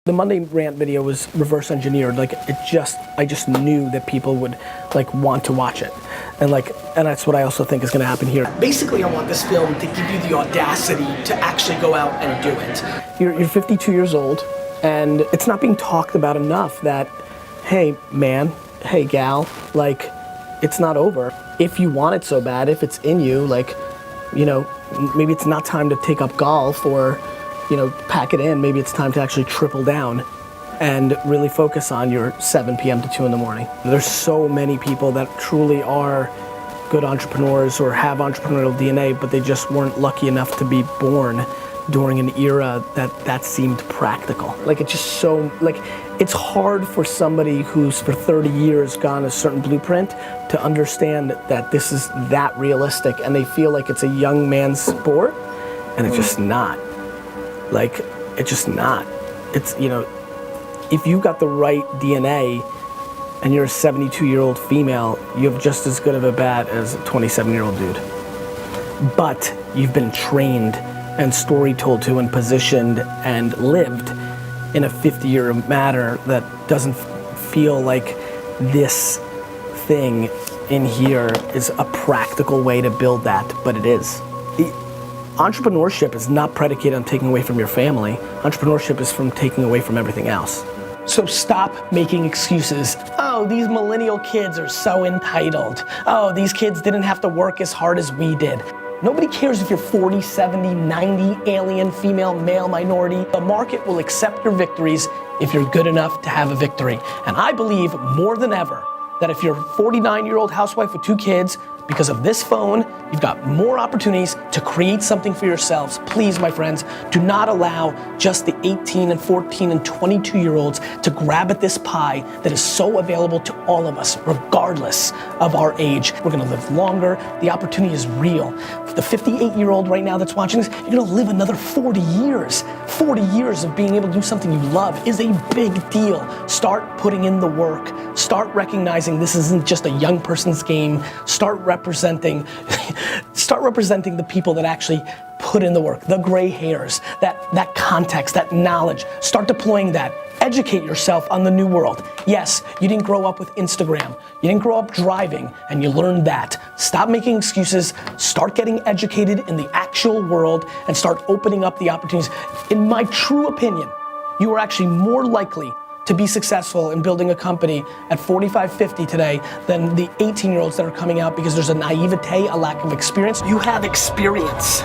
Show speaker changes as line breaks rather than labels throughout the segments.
The Monday Rant video was reverse engineered. Like I just knew that people would like want to watch it. And that's what I also think is gonna happen here.
Basically, I want this film to give you the audacity to actually go out and do it.
You're 52 years old, and it's not being talked about enough that, hey man, hey gal, like, it's not over. If you want it so bad, if it's in you, like, you know, maybe it's not time to take up golf or, you know, pack it in. Maybe it's time to actually triple down and really focus on your 7 p.m. to 2 in the morning. There's so many people that truly are good entrepreneurs or have entrepreneurial DNA, but they just weren't lucky enough to be born during an era that seemed practical. Like, it's just so, like, it's hard for somebody who's for 30 years gone a certain blueprint to understand that this is that realistic, and they feel like it's a young man's sport, and it's just not. Like, it's just not. It's, you know, if you got the right DNA and you're a 72-year-old female, you have just as good of a bat as a 27-year-old dude. But you've been trained and story told to and positioned and lived in a 50-year manner that doesn't feel like this thing in here is a practical way to build that, but it is. Entrepreneurship is not predicated on taking away from your family. Entrepreneurship is from taking away from everything else. So stop making excuses. Oh, these millennial kids are so entitled. Oh, these kids didn't have to work as hard as we did. Nobody cares if you're 40, 70, 90, alien, female, male, minority. The market will accept your victories if you're good enough to have a victory. And I believe more than ever that if you're a 49-year-old housewife with 2 kids, because of this phone, you've got more opportunities to create something for yourselves. Please, my friends, do not allow just the 18 and 14 and 22-year-olds to grab at this pie that is so available to all of us, regardless of our age. We're gonna live longer. The opportunity is real. For the 58-year-old right now that's watching this, you're gonna live another 40 years. 40 years of being able to do something you love is a big deal. Start putting in the work. Start recognizing this isn't just a young person's game. Start representing the people that actually put in the work, the gray hairs, that context, that knowledge. Start deploying that. Educate yourself on the new world. Yes, you didn't grow up with Instagram. You didn't grow up driving, and you learned that. Stop making excuses. Start getting educated in the actual world and start opening up the opportunities. In my true opinion, you are actually more likely to be successful in building a company at 45, 50 today than the 18-year-olds that are coming out because there's a naivete, a lack of experience.
You have experience.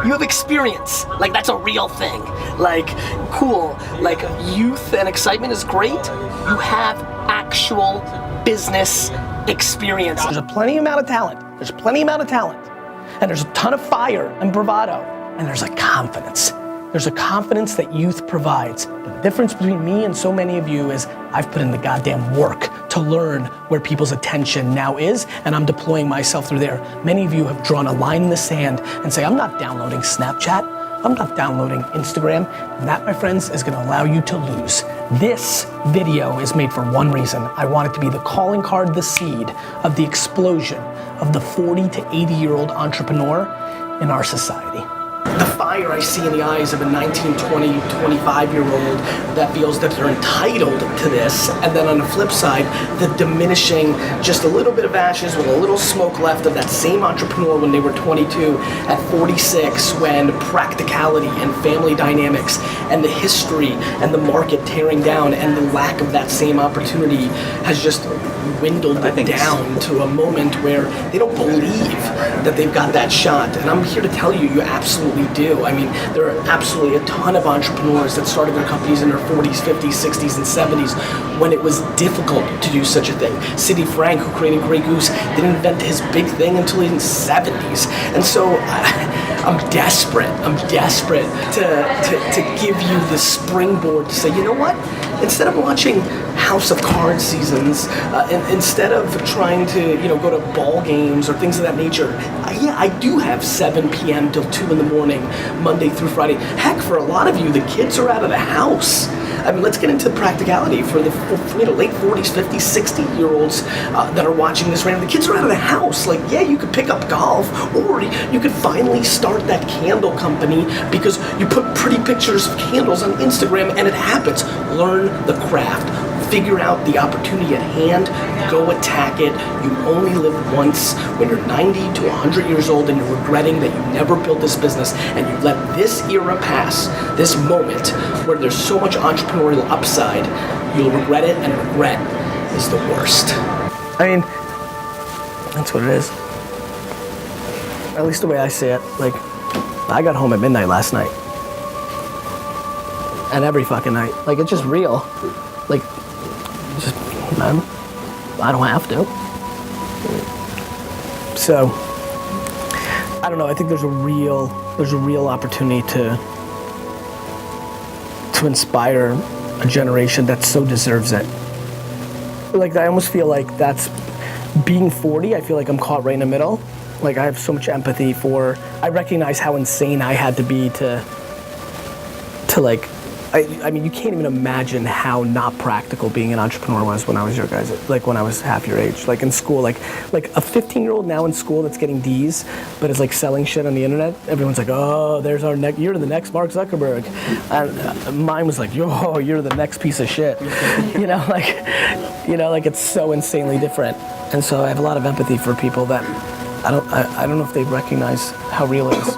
You have experience. Like, that's a real thing. Like, cool. Like, youth and excitement is great. You have actual business experience.
There's a plenty amount of talent. There's plenty amount of talent. And there's a ton of fire and bravado. And there's a confidence. There's a confidence that youth provides. The difference between me and so many of you is I've put in the goddamn work to learn where people's attention now is, and I'm deploying myself through there. Many of you have drawn a line in the sand and say, I'm not downloading Snapchat, I'm not downloading Instagram, and that, my friends, is gonna allow you to lose. This video is made for one reason. I want it to be the calling card, the seed of the explosion of the 40 to 80-year-old entrepreneur in our society.
The fire I see in the eyes of a 19, 20, 25-year-old that feels that they're entitled to this, and then on the flip side, the diminishing, just a little bit of ashes with a little smoke left of that same entrepreneur when they were 22, at 46, when practicality and family dynamics and the history and the market tearing down and the lack of that same opportunity has just dwindled down to a moment where they don't believe that they've got that shot. And I'm here to tell you, you absolutely do. I mean, there are absolutely a ton of entrepreneurs that started their companies in their 40s, 50s, 60s, and 70s when it was difficult to do such a thing. Sidney Frank, who created Grey Goose, didn't invent his big thing until in the 70s. And so I'm desperate to give you the springboard to say, you know what? Instead of watching House of Cards seasons, instead of trying to, you know, go to ball games or things of that nature, yeah, I do have 7 p.m. till 2 in the morning, Monday through Friday. Heck, for a lot of you, the kids are out of the house. I mean, let's get into practicality for the late 40s, 50s, 60-year-olds that are watching this right now. The kids are out of the house. Like, yeah, you could pick up golf, or you could finally start that candle company because you put pretty pictures of candles on Instagram and it happens. Learn the craft. Figure out the opportunity at hand, go attack it. You only live once. When you're 90 to 100 years old and you're regretting that you never built this business and you let this era pass, this moment where there's so much entrepreneurial upside, you'll regret it, and regret is the worst.
I mean, that's what it is. At least the way I see it. Like, I got home at midnight last night. And every fucking night. Like, it's just real. Like, just, man, I don't have to. So, I don't know. I think there's a real opportunity to inspire a generation that so deserves it. Like, I almost feel like that's being 40. I feel like I'm caught right in the middle. Like, I have so much empathy for. I recognize how insane I had to be to like. I mean, you can't even imagine how not practical being an entrepreneur was when I was your guys, like when I was half your age. Like in school, like a 15-year-old now in school that's getting D's, but is like selling shit on the internet. Everyone's like, oh, there's our next, you're the next Mark Zuckerberg. And mine was like, yo, you're the next piece of shit. Like it's so insanely different. And so I have a lot of empathy for people that I don't know if they recognize how real it is.